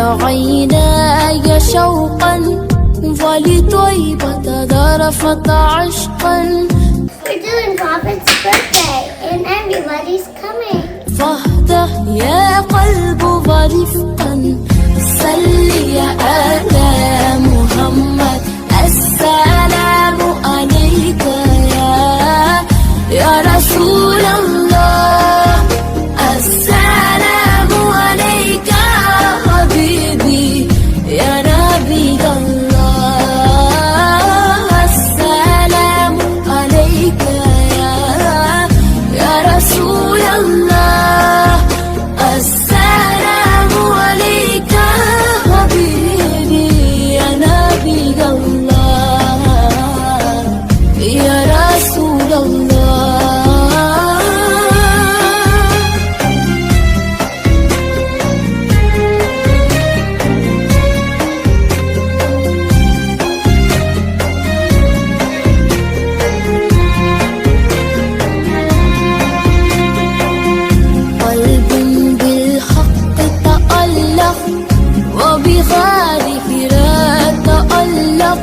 عيناي شوقا ولطيبة ذرفت عشقا. We're doing Robin's birthday and everybody's coming. فاهدأ يا قلب ورفقا صل يا آل محمد. السلام عليك يا رسول الله. السلام عليك حبيبي يا نبي الله. السلام عليك يا رسول الله. السلام عليك حبيبي يا نبي الله يا رسول الله. قلب بالحق تألق وبغاره تألق.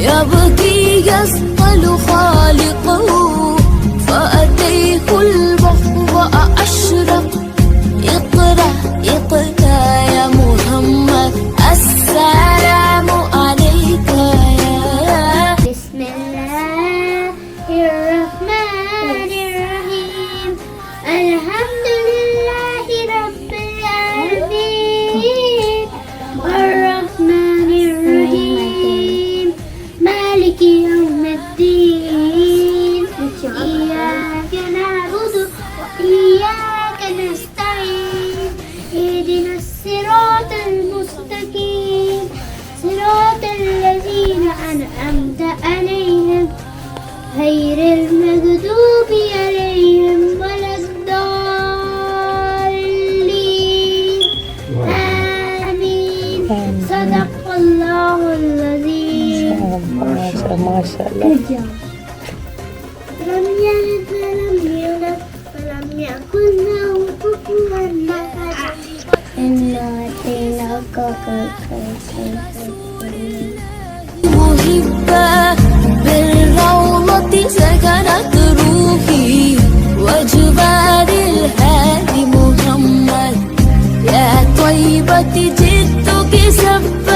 يبكي يسأل خالقه فأتيه البحر وأشرق. اقرأ اقرأ يا محمد. السلام عليك يا بسم الله الرحمن الرحيم. الحمد لله رب العالمين الرحمن الرحيم مالك يوم الدين. إياك نعبد وإياك نستعين. اهدنا الصراط المستقيم صراط الذين أنعمت عليهم غير المغضوب عليهم ولا الضالين. آمين. صدق الله العظيم. ما شاء الله. لم يلد ولم يولد ولم يكن له كفوا أحد. إنا أعطيناك الكوثر. محبة بالروضة سكنت روحي وجبال الهادي محمد. يا طيبة جدك سبا